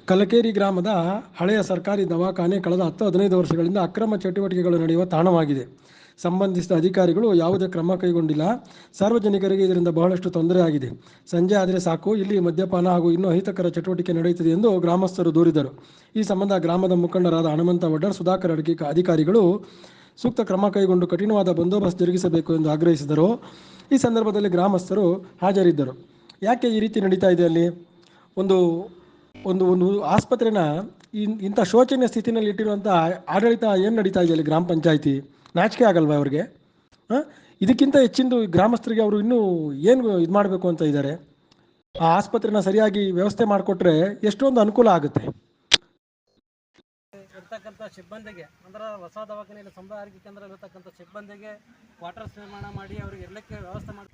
ಕಲಕೇರಿ ಗ್ರಾಮದ ಹಳೆಯ ಸರ್ಕಾರಿ ದವಾಖಾನೆ ಕಳೆದ 10-15 ವರ್ಷಗಳಿಂದ ಅಕ್ರಮ ಚಟುವಟಿಕೆಗಳು ನಡೆಯುವ ತಾಣವಾಗಿದೆ. ಸಂಬಂಧಿಸಿದ ಅಧಿಕಾರಿಗಳು ಯಾವುದೇ ಕ್ರಮ ಕೈಗೊಂಡಿಲ್ಲ. ಸಾರ್ವಜನಿಕರಿಗೆ ಇದರಿಂದ ಬಹಳಷ್ಟು ತೊಂದರೆ ಆಗಿದೆ. ಸಂಜೆ ಆದರೆ ಸಾಕು, ಇಲ್ಲಿ ಮದ್ಯಪಾನ ಹಾಗೂ ಇನ್ನೂ ಅಹಿತಕರ ಚಟುವಟಿಕೆ ನಡೆಯುತ್ತಿದೆ ಎಂದು ಗ್ರಾಮಸ್ಥರು ದೂರಿದರು. ಈ ಸಂಬಂಧ ಗ್ರಾಮದ ಮುಖಂಡರಾದ ಹನುಮಂತ ವಡ್ಡರ್, ಸುಧಾಕರ್ ಅಧಿಕಾರಿಗಳು ಸೂಕ್ತ ಕ್ರಮ ಕೈಗೊಂಡು ಕಠಿಣವಾದ ಬಂದೋಬಸ್ತ್ ಜರುಗಿಸಬೇಕು ಎಂದು ಆಗ್ರಹಿಸಿದರು. ಈ ಸಂದರ್ಭದಲ್ಲಿ ಗ್ರಾಮಸ್ಥರು ಹಾಜರಿದ್ದರು. ಯಾಕೆ ಈ ರೀತಿ ನಡೀತಾ ಇದೆ? ಅಲ್ಲಿ ಒಂದು ಒಂದು ಒಂದು ಆಸ್ಪತ್ರೆನ ಇಂಥ ಶೋಚನೀಯ ಸ್ಥಿತಿನಲ್ಲಿ ಇಟ್ಟಿರುವಂಥ ಆಡಳಿತ ಏನು ನಡೀತಾ ಇದೆ ಅಲ್ಲಿ ಗ್ರಾಮ ಪಂಚಾಯಿತಿ? ನಾಚಿಕೆ ಆಗಲ್ವಾ ಅವ್ರಿಗೆ? ಇದಕ್ಕಿಂತ ಹೆಚ್ಚಿಂದು ಗ್ರಾಮಸ್ಥರಿಗೆ ಅವರು ಇನ್ನೂ ಏನು ಇದು ಮಾಡಬೇಕು ಅಂತ ಇದ್ದಾರೆ? ಆ ಆಸ್ಪತ್ರೆನ ಸರಿಯಾಗಿ ವ್ಯವಸ್ಥೆ ಮಾಡಿಕೊಟ್ರೆ ಎಷ್ಟೊಂದು ಅನುಕೂಲ ಆಗುತ್ತೆ. ಇರ್ತಕ್ಕಂಥ ಸಿಬ್ಬಂದಿಗೆ ಅಂದ್ರೆ ಹೊಸ ದವಾಖಾನೆಯಲ್ಲಿ ಸಮುದಾಯ ಆರೋಗ್ಯ ಕೇಂದ್ರ ಇರತಕ್ಕಂಥ ಸಿಬ್ಬಂದಿಗೆ ಕ್ವಾರ್ಟರ್ಸ್ ನಿರ್ಮಾಣ ಮಾಡಿ ಅವ್ರಿಗೆ ಇರಲಿಕ್ಕೆ ವ್ಯವಸ್ಥೆ ಮಾಡಿ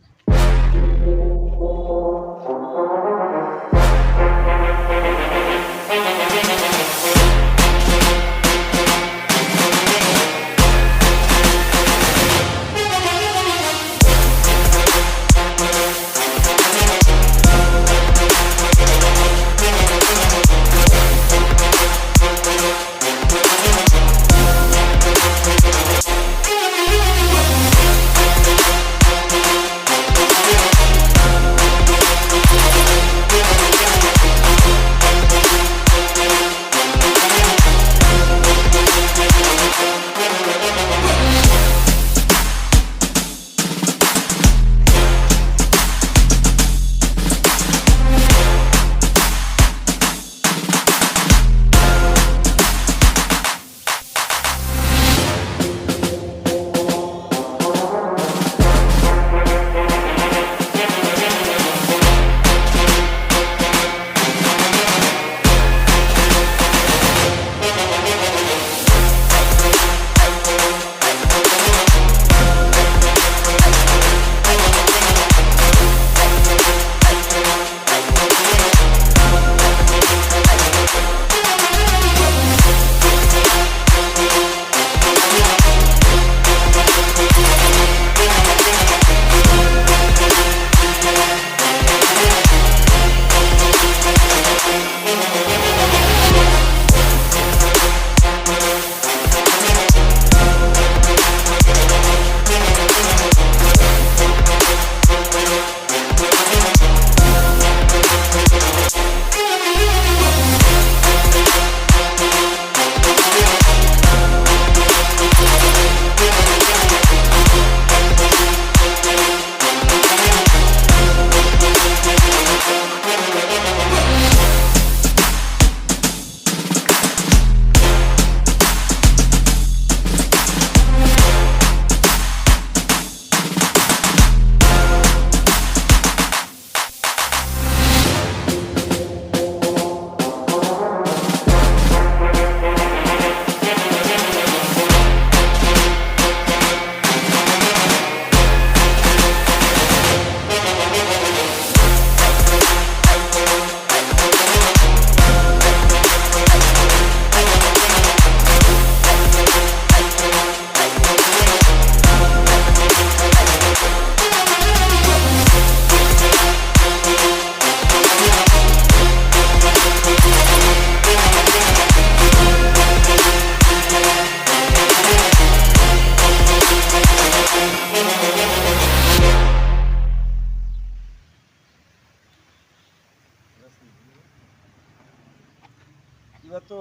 ಇವತ್ತು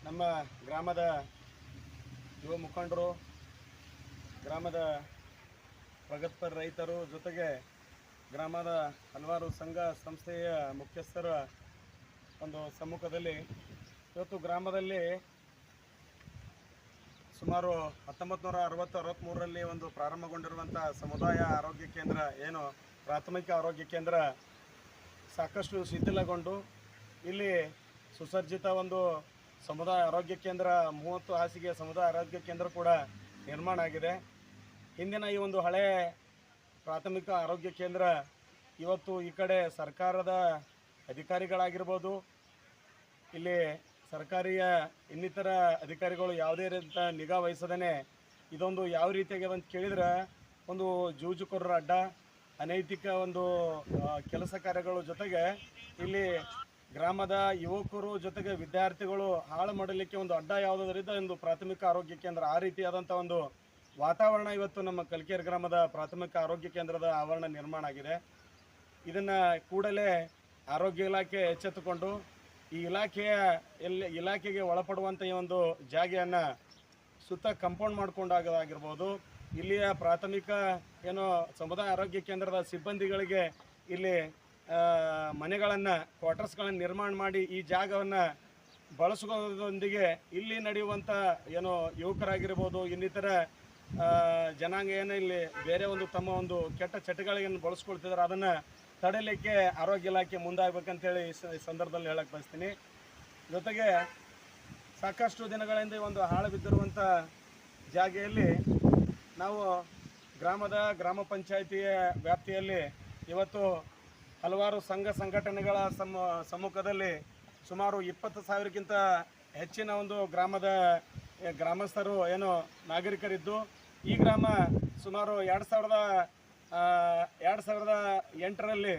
ನಮ್ಮ ಗ್ರಾಮದ ಯುವ ಮುಖಂಡರು, ಗ್ರಾಮದ ಪ್ರಗತಿಪರ ರೈತರು, ಜೊತೆಗೆ ಗ್ರಾಮದ ಹಲವಾರು ಸಂಘ ಸಂಸ್ಥೆಯ ಮುಖ್ಯಸ್ಥರ ಒಂದು ಸಮ್ಮುಖದಲ್ಲಿ ಇವತ್ತು ಗ್ರಾಮದಲ್ಲಿ ಸುಮಾರು 1960-63ರಲ್ಲಿ ಒಂದು ಪ್ರಾರಂಭಗೊಂಡಿರುವಂಥ ಸಮುದಾಯ ಆರೋಗ್ಯ ಕೇಂದ್ರ ಏನು ಪ್ರಾಥಮಿಕ ಆರೋಗ್ಯ ಕೇಂದ್ರ ಸಾಕಷ್ಟು ಶಿಥಿಲಗೊಂಡು ಇಲ್ಲಿ ಸುಸಜ್ಜಿತ ಒಂದು ಸಮುದಾಯ ಆರೋಗ್ಯ ಕೇಂದ್ರ 30 ಹಾಸಿಗೆ ಸಮುದಾಯ ಆರೋಗ್ಯ ಕೇಂದ್ರ ಕೂಡ ನಿರ್ಮಾಣ ಆಗಿದೆ. ಹಿಂದಿನ ಈ ಒಂದು ಹಳೆ ಪ್ರಾಥಮಿಕ ಆರೋಗ್ಯ ಕೇಂದ್ರ ಇವತ್ತು ಈ ಕಡೆ ಸರ್ಕಾರದ ಅಧಿಕಾರಿಗಳಾಗಿರ್ಬೋದು, ಇಲ್ಲಿ ಸರ್ಕಾರಿಯ ಇನ್ನಿತರ ಅಧಿಕಾರಿಗಳು ಯಾವುದೇ ರೀತಿಯ ನಿಗಾ ವಹಿಸದೇ ಇದೊಂದು ಯಾವ ರೀತಿಯಾಗಿದೆ ಅಂತ ಕೇಳಿದ್ರೆ ಒಂದು ಜೂಜುಕೋರರ ಅಡ್ಡ, ಅನೈತಿಕ ಒಂದು ಕೆಲಸ ಕಾರ್ಯಗಳ ಜೊತೆಗೆ ಇಲ್ಲಿ ಗ್ರಾಮದ ಯುವಕರು ಜೊತೆಗೆ ವಿದ್ಯಾರ್ಥಿಗಳು ಹಾಳು ಮಾಡಲಿಕ್ಕೆ ಒಂದು ಅಡ್ಡ ಯಾವುದರಿಂದ ಒಂದು ಪ್ರಾಥಮಿಕ ಆರೋಗ್ಯ ಕೇಂದ್ರ ಆ ರೀತಿಯಾದಂಥ ಒಂದು ವಾತಾವರಣ ಇವತ್ತು ನಮ್ಮ ಕಲ್ಕೇರಿ ಗ್ರಾಮದ ಪ್ರಾಥಮಿಕ ಆರೋಗ್ಯ ಕೇಂದ್ರದ ಆವರಣ ನಿರ್ಮಾಣ ಆಗಿದೆ. ಇದನ್ನು ಕೂಡಲೇ ಆರೋಗ್ಯ ಇಲಾಖೆ ಎಚ್ಚೆತ್ತುಕೊಂಡು ಈ ಇಲಾಖೆಗೆ ಒಳಪಡುವಂಥ ಈ ಒಂದು ಜಾಗೆಯನ್ನು ಸುತ್ತ ಕಂಪೌಂಡ್ ಮಾಡ್ಕೊಂಡಾಗಿರ್ಬೋದು. ಇಲ್ಲಿಯ ಪ್ರಾಥಮಿಕ ಸಮುದಾಯ ಆರೋಗ್ಯ ಕೇಂದ್ರದ ಸಿಬ್ಬಂದಿಗಳಿಗೆ ಇಲ್ಲಿ ಮನೆಗಳನ್ನು ಕ್ವಾರ್ಟರ್ಸ್ಗಳನ್ನು ನಿರ್ಮಾಣ ಮಾಡಿ ಈ ಜಾಗವನ್ನು ಬಳಸೋದರೊಂದಿಗೆ ಇಲ್ಲಿ ನಡೆಯುವಂಥ ಯುವಕರಾಗಿರ್ಬೋದು, ಇನ್ನಿತರ ಜನಾಂಗ ಇಲ್ಲಿ ಬೇರೆ ಒಂದು ತಮ್ಮ ಒಂದು ಕೆಟ್ಟ ಚಟಗಳನ್ನು ಬಳಸ್ಕೊಳ್ತಿದ್ದಾರೆ, ಅದನ್ನು ತಡೆಯಲಿಕ್ಕೆ ಆರೋಗ್ಯ ಇಲಾಖೆ ಮುಂದಾಗಬೇಕಂತೇಳಿ ಈ ಸಂದರ್ಭದಲ್ಲಿ ಹೇಳಕ್ಕೆ ಬಯಸ್ತೀನಿ. ಜೊತೆಗೆ ಸಾಕಷ್ಟು ದಿನಗಳಿಂದ ಒಂದು ಹಾಳು ಬಿದ್ದಿರುವಂಥ ಜಾಗೆಯಲ್ಲಿ ನಾವು ಗ್ರಾಮ ಪಂಚಾಯಿತಿಯ ವ್ಯಾಪ್ತಿಯಲ್ಲಿ ಇವತ್ತು ಹಲವಾರು ಸಂಘ ಸಂಘಟನೆಗಳ ಸಮ್ಮುಖದಲ್ಲಿ ಸುಮಾರು 20,000ಕ್ಕಿಂತ ಹೆಚ್ಚಿನ ಒಂದು ಗ್ರಾಮಸ್ಥರು ನಾಗರಿಕರಿದ್ದು, ಈ ಗ್ರಾಮ ಸುಮಾರು 2008ರಲ್ಲಿ